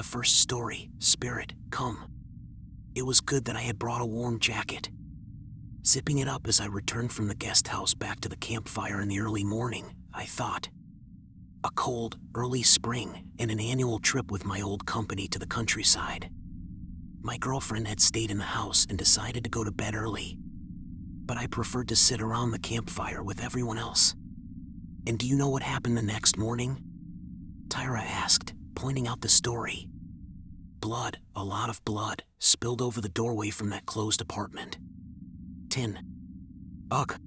The first story, Spirit, Come. It was good that I had brought a warm jacket. Zipping it up as I returned from the guest house back to the campfire in the early morning, I thought. A cold, early spring, and an annual trip with my old company to the countryside. My girlfriend had stayed in the house and decided to go to bed early. But I preferred to sit around the campfire with everyone else. And do you know what happened the next morning? Tyra asked, pointing out the story. Blood, a lot of blood, spilled over the doorway from that closed apartment. Tin. Ugh.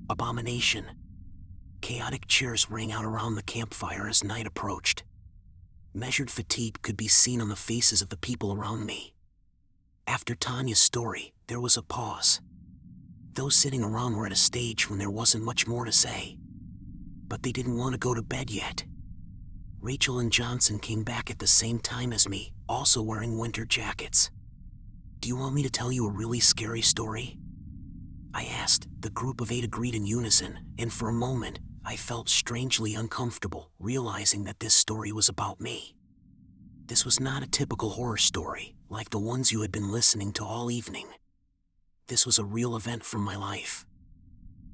Abomination. Chaotic cheers rang out around the campfire as night approached. Measured fatigue could be seen on the faces of the people around me. After Tanya's story, there was a pause. Those sitting around were at a stage when there wasn't much more to say. But they didn't want to go to bed yet. Rachel and Johnson came back at the same time as me, also wearing winter jackets. Do you want me to tell you a really scary story? I asked. The group of 8 agreed in unison, and for a moment, I felt strangely uncomfortable, realizing that this story was about me. This was not a typical horror story, like the ones you had been listening to all evening. This was a real event from my life.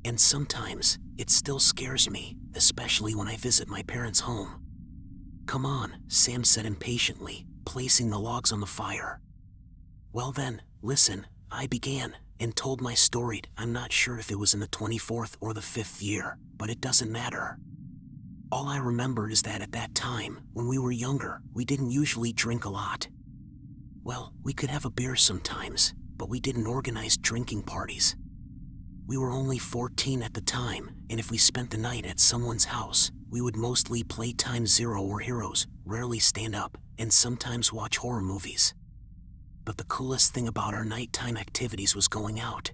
And sometimes, it still scares me, especially when I visit my parents' home. Come on, Sam said impatiently, placing the logs on the fire. Well then, listen, I began, and told my story. I'm not sure if it was in the 24th or the 5th year, but it doesn't matter. All I remember is that at that time, when we were younger, we didn't usually drink a lot. Well, we could have a beer sometimes, but we didn't organize drinking parties. We were only 14 at the time, and if we spent the night at someone's house, we would mostly play Times Zero or Heroes, rarely stand up, and sometimes watch horror movies. But the coolest thing about our nighttime activities was going out.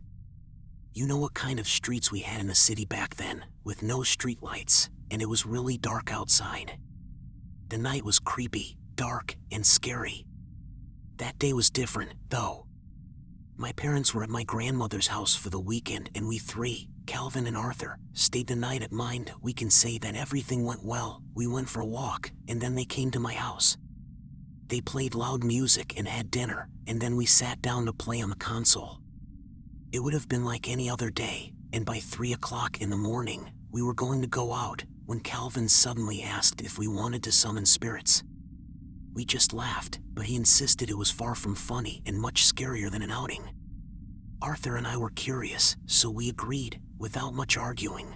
You know what kind of streets we had in the city back then, with no streetlights, and it was really dark outside. The night was creepy, dark, and scary. That day was different, though. My parents were at my grandmother's house for the weekend, and we 3, Calvin and Arthur, stayed the night at mine. We can say that everything went well. We went for a walk, and then they came to my house. They played loud music and had dinner, and then we sat down to play on the console. It would have been like any other day, and by 3 o'clock in the morning, we were going to go out, when Calvin suddenly asked if we wanted to summon spirits. We just laughed, but he insisted it was far from funny and much scarier than an outing. Arthur and I were curious, so we agreed, without much arguing.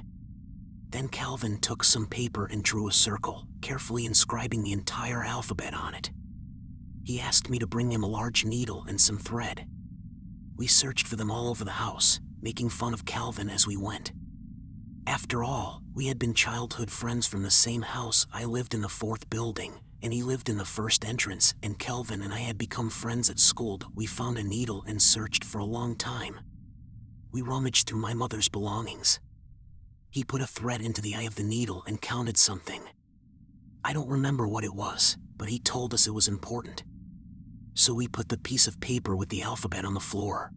Then Calvin took some paper and drew a circle, carefully inscribing the entire alphabet on it. He asked me to bring him a large needle and some thread. We searched for them all over the house, making fun of Calvin as we went. After all, we had been childhood friends from the same house. I lived in the 4th building, and he lived in the 1st entrance, and Calvin and I had become friends at school. We found a needle and searched for a long time. We rummaged through my mother's belongings. He put a thread into the eye of the needle and counted something. I don't remember what it was, but he told us it was important. So we put the piece of paper with the alphabet on the floor.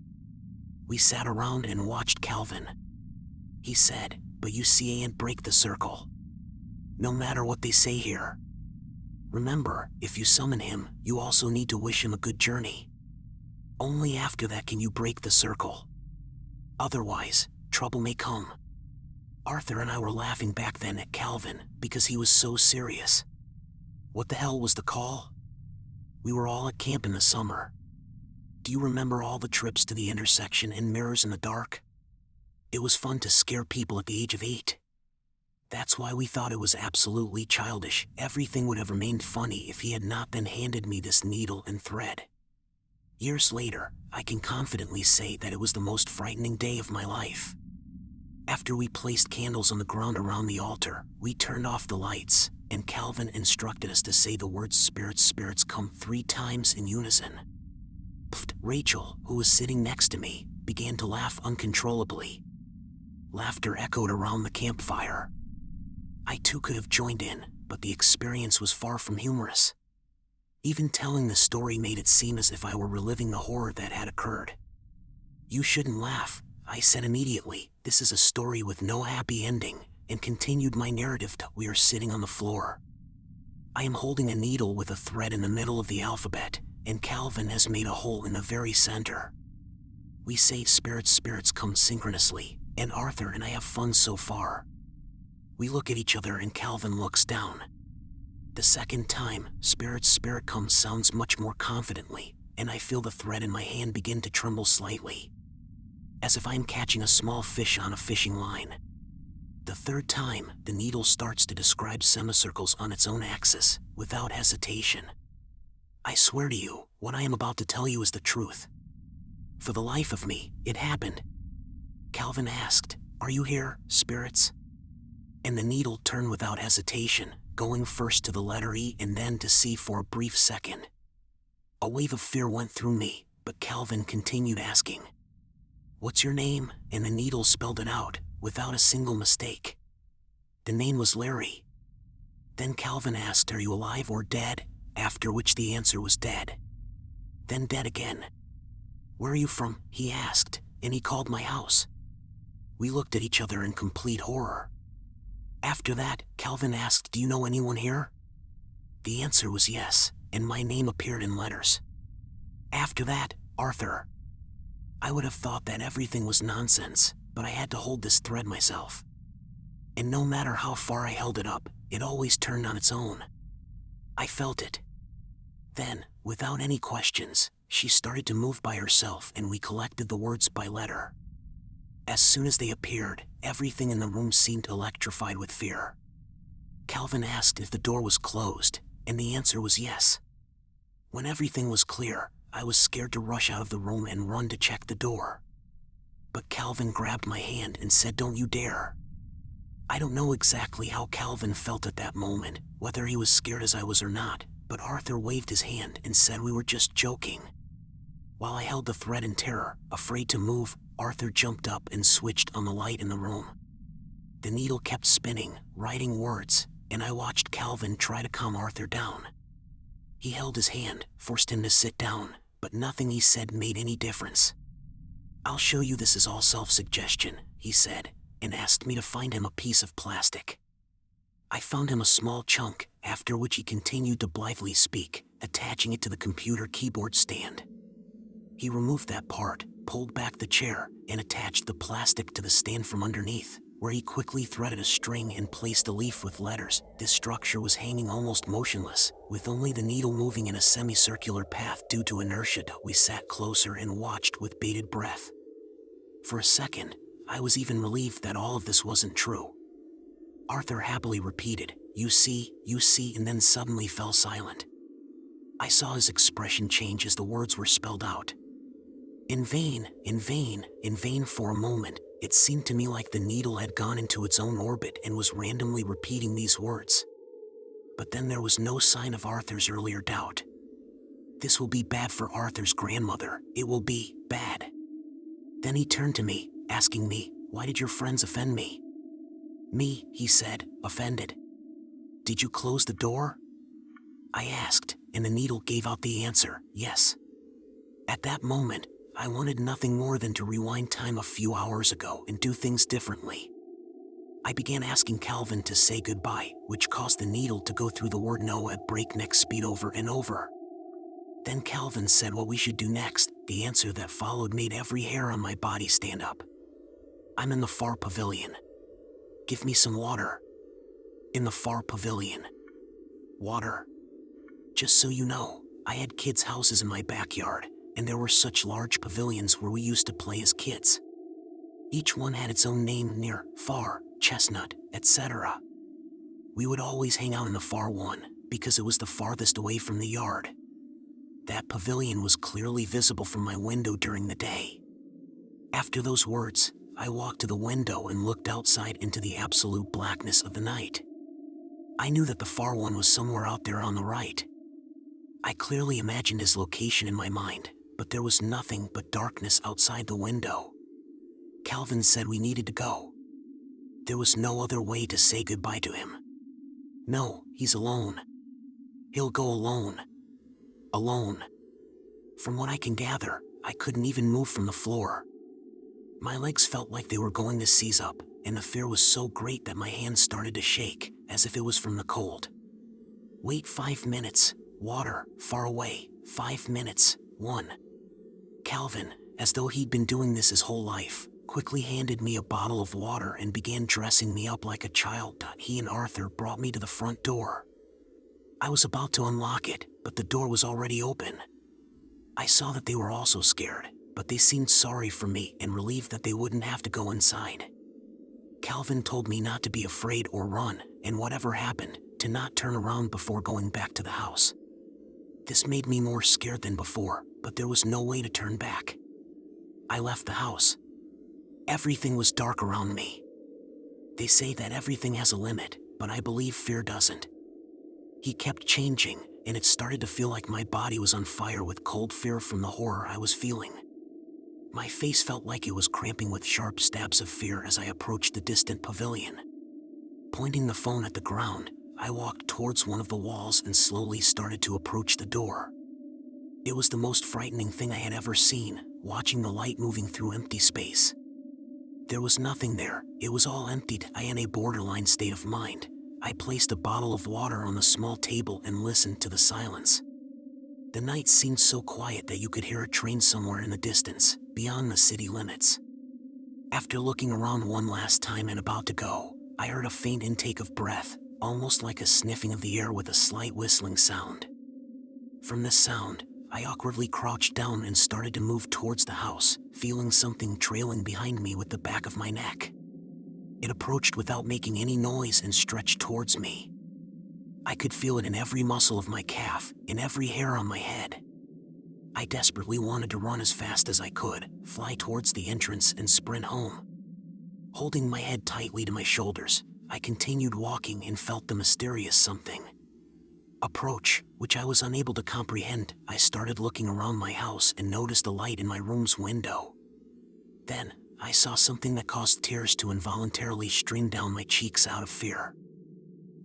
We sat around and watched Calvin. He said, "But you see, ain't break the circle. No matter what they say here. Remember, if you summon him, you also need to wish him a good journey. Only after that can you break the circle. Otherwise, trouble may come." Arthur and I were laughing back then at Calvin because he was so serious. What the hell was the call? We were all at camp in the summer. Do you remember all the trips to the intersection and mirrors in the dark? It was fun to scare people at the age of 8. That's why we thought it was absolutely childish. Everything would have remained funny if he had not then handed me this needle and thread. Years later, I can confidently say that it was the most frightening day of my life. After we placed candles on the ground around the altar, we turned off the lights, and Calvin instructed us to say the words "spirits, spirits come" 3 times in unison. Pfft. Rachel, who was sitting next to me, began to laugh uncontrollably. Laughter echoed around the campfire. I too could have joined in, but the experience was far from humorous. Even telling the story made it seem as if I were reliving the horror that had occurred. "You shouldn't laugh," I said immediately. "This is a story with no happy ending," and continued my narrative till we are sitting on the floor. I am holding a needle with a thread in the middle of the alphabet, and Calvin has made a hole in the very center. We say spirits come synchronously, and Arthur and I have fun so far. We look at each other and Calvin looks down. The second time, spirit comes sounds much more confidently, and I feel the thread in my hand begin to tremble slightly, as if I am catching a small fish on a fishing line. The third time, the needle starts to describe semicircles on its own axis, without hesitation. I swear to you, what I am about to tell you is the truth. For the life of me, it happened. Calvin asked, "Are you here, spirits?" And the needle turned without hesitation, going first to the letter E and then to C for a brief second. A wave of fear went through me, but Calvin continued asking, "What's your name?" And the needle spelled it out, without a single mistake. The name was Larry. Then Calvin asked, "Are you alive or dead?" After which the answer was dead. Then dead again. "Where are you from?" he asked, and he called my house. We looked at each other in complete horror. After that, Calvin asked, "Do you know anyone here?" The answer was yes, and my name appeared in letters. After that, Arthur. I would have thought that everything was nonsense, but I had to hold this thread myself. And no matter how far I held it up, it always turned on its own. I felt it. Then, without any questions, she started to move by herself and we collected the words by letter. As soon as they appeared, everything in the room seemed electrified with fear. Calvin asked if the door was closed, and the answer was yes. When everything was clear, I was scared to rush out of the room and run to check the door. But Calvin grabbed my hand and said, "Don't you dare." I don't know exactly how Calvin felt at that moment, whether he was scared as I was or not, but Arthur waved his hand and said we were just joking. While I held the thread in terror, afraid to move, Arthur jumped up and switched on the light in the room. The needle kept spinning, writing words, and I watched Calvin try to calm Arthur down. He held his hand, forced him to sit down, but nothing he said made any difference. "I'll show you this is all self-suggestion," he said, and asked me to find him a piece of plastic. I found him a small chunk, after which he continued to blithely speak, attaching it to the computer keyboard stand. He removed that part, pulled back the chair, and attached the plastic to the stand from underneath, where he quickly threaded a string and placed a leaf with letters. This structure was hanging almost motionless, with only the needle moving in a semicircular path due to inertia. We sat closer and watched with bated breath. For a second, I was even relieved that all of this wasn't true. Arthur happily repeated, you see, and then suddenly fell silent. I saw his expression change as the words were spelled out. In vain for a moment, it seemed to me like the needle had gone into its own orbit and was randomly repeating these words. But then there was no sign of Arthur's earlier doubt. This will be bad for Arthur's grandmother. It will be bad. Then he turned to me, asking me, "Why did your friends offend me?" "Me," he said, "offended." "Did you close the door?" I asked, and the needle gave out the answer, yes. At that moment, I wanted nothing more than to rewind time a few hours ago and do things differently. I began asking Calvin to say goodbye, which caused the needle to go through the word no at breakneck speed over and over. Then Calvin said what we should do next. The answer that followed made every hair on my body stand up. "I'm in the far pavilion. Give me some water." In the far pavilion. Water. Just so you know, I had kids' houses in my backyard, and there were such large pavilions where we used to play as kids. Each one had its own name: near, far, chestnut, etc. We would always hang out in the far one, because it was the farthest away from the yard. That pavilion was clearly visible from my window during the day. After those words, I walked to the window and looked outside into the absolute blackness of the night. I knew that the far one was somewhere out there on the right. I clearly imagined his location in my mind, but there was nothing but darkness outside the window. Calvin said we needed to go. There was no other way to say goodbye to him. No, he's alone. He'll go alone. Alone. From what I can gather, I couldn't even move from the floor. My legs felt like they were going to seize up, and the fear was so great that my hands started to shake, as if it was from the cold. Wait 5 minutes. Water, far away. 5 minutes. 1. Calvin, as though he'd been doing this his whole life, quickly handed me a bottle of water and began dressing me up like a child. He and Arthur brought me to the front door. I was about to unlock it, but the door was already open. I saw that they were also scared, but they seemed sorry for me and relieved that they wouldn't have to go inside. Calvin told me not to be afraid or run, and whatever happened, to not turn around before going back to the house. This made me more scared than before, but there was no way to turn back. I left the house. Everything was dark around me. They say that everything has a limit, but I believe fear doesn't. He kept changing, and it started to feel like my body was on fire with cold fear from the horror I was feeling. My face felt like it was cramping with sharp stabs of fear as I approached the distant pavilion. Pointing the phone at the ground, I walked towards one of the walls and slowly started to approach the door. It was the most frightening thing I had ever seen, watching the light moving through empty space. There was nothing there, it was all emptied. I in a borderline state of mind. I placed a bottle of water on the small table and listened to the silence. The night seemed so quiet that you could hear a train somewhere in the distance, beyond the city limits. After looking around one last time and about to go, I heard a faint intake of breath, almost like a sniffing of the air with a slight whistling sound. From this sound, I awkwardly crouched down and started to move towards the house, feeling something trailing behind me with the back of my neck. It approached without making any noise and stretched towards me. I could feel it in every muscle of my calf, in every hair on my head. I desperately wanted to run as fast as I could, fly towards the entrance and sprint home. Holding my head tightly to my shoulders, I continued walking and felt the mysterious something approach, which I was unable to comprehend. I started looking around my house and noticed a light in my room's window. Then, I saw something that caused tears to involuntarily stream down my cheeks out of fear.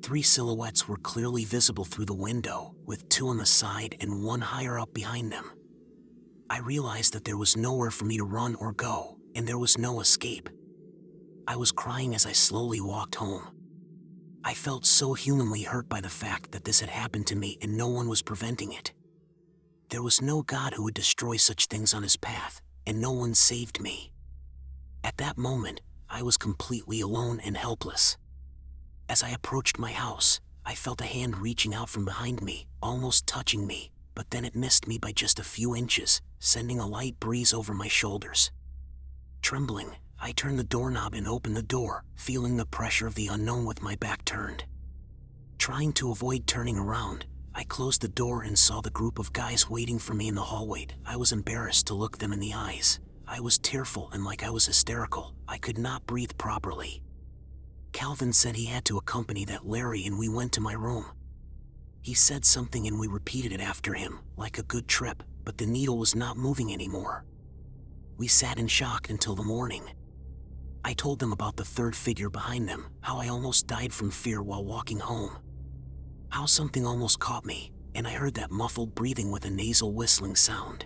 3 silhouettes were clearly visible through the window, with 2 on the side and 1 higher up behind them. I realized that there was nowhere for me to run or go, and there was no escape. I was crying as I slowly walked home. I felt so humanly hurt by the fact that this had happened to me and no one was preventing it. There was no God who would destroy such things on his path, and no one saved me. At that moment, I was completely alone and helpless. As I approached my house, I felt a hand reaching out from behind me, almost touching me, but then it missed me by just a few inches, sending a light breeze over my shoulders. Trembling, I turned the doorknob and opened the door, feeling the pressure of the unknown with my back turned. Trying to avoid turning around, I closed the door and saw the group of guys waiting for me in the hallway. I was embarrassed to look them in the eyes. I was tearful and like I was hysterical. I could not breathe properly. Calvin said he had to accompany that Larry and we went to my room. He said something and we repeated it after him, like a good trip, but the needle was not moving anymore. We sat in shock until the morning. I told them about the third figure behind them, how I almost died from fear while walking home. How something almost caught me, and I heard that muffled breathing with a nasal whistling sound.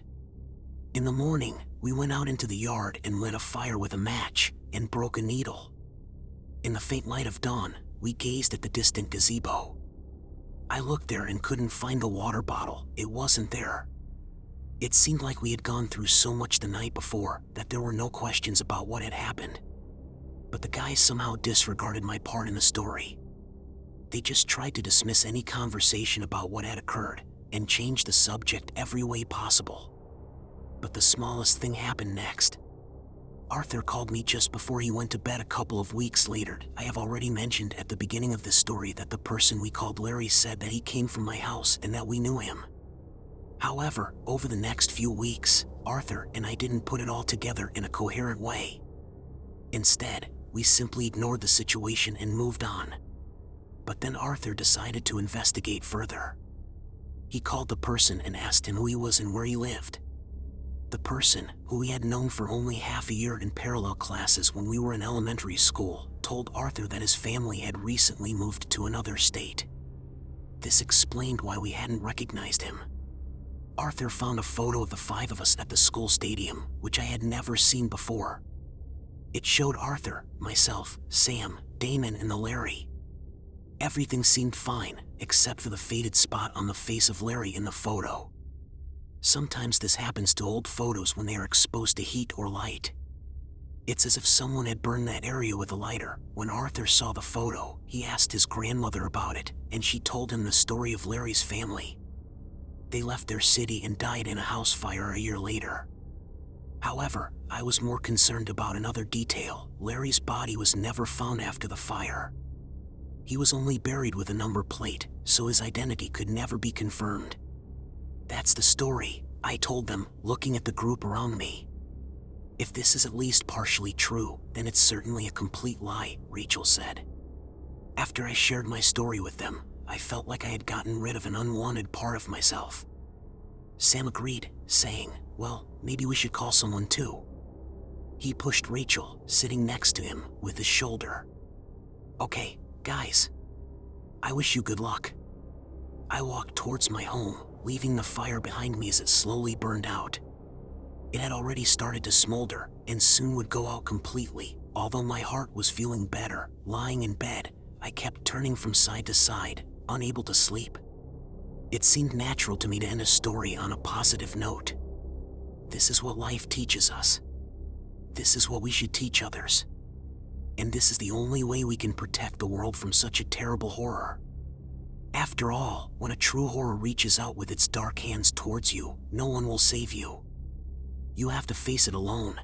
In the morning, we went out into the yard and lit a fire with a match, and broke a needle. In the faint light of dawn, we gazed at the distant gazebo. I looked there and couldn't find the water bottle. It wasn't there. It seemed like we had gone through so much the night before that there were no questions about what had happened. But the guys somehow disregarded my part in the story. They just tried to dismiss any conversation about what had occurred and change the subject every way possible. But the smallest thing happened next. Arthur called me just before he went to bed a couple of weeks later. I have already mentioned at the beginning of this story that the person we called Larry said that he came from my house and that we knew him. However, over the next few weeks, Arthur and I didn't put it all together in a coherent way. Instead, we simply ignored the situation and moved on. But then Arthur decided to investigate further. He called the person and asked him who he was and where he lived. The person, who we had known for only half a year in parallel classes when we were in elementary school, told Arthur that his family had recently moved to another state. This explained why we hadn't recognized him. Arthur found a photo of the 5 of us at the school stadium, which I had never seen before. It showed Arthur, myself, Sam, Damon, and the Larry. Everything seemed fine, except for the faded spot on the face of Larry in the photo. Sometimes this happens to old photos when they are exposed to heat or light. It's as if someone had burned that area with a lighter. When Arthur saw the photo, he asked his grandmother about it, and she told him the story of Larry's family. They left their city and died in a house fire a year later. However, I was more concerned about another detail. Larry's body was never found after the fire. He was only buried with a number plate, so his identity could never be confirmed. That's the story, I told them, looking at the group around me. If this is at least partially true, then it's certainly a complete lie, Rachel said. After I shared my story with them, I felt like I had gotten rid of an unwanted part of myself. Sam agreed, saying, "Well, maybe we should call someone too." He pushed Rachel, sitting next to him, with his shoulder. "Okay, guys. I wish you good luck." I walked towards my home, leaving the fire behind me as it slowly burned out. It had already started to smolder, and soon would go out completely. Although my heart was feeling better, lying in bed, I kept turning from side to side, unable to sleep. It seemed natural to me to end a story on a positive note. This is what life teaches us. This is what we should teach others. And this is the only way we can protect the world from such a terrible horror. After all, when a true horror reaches out with its dark hands towards you, no one will save you. You have to face it alone.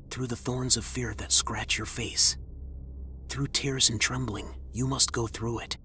Through the thorns of fear that scratch your face. Through tears and trembling, you must go through it.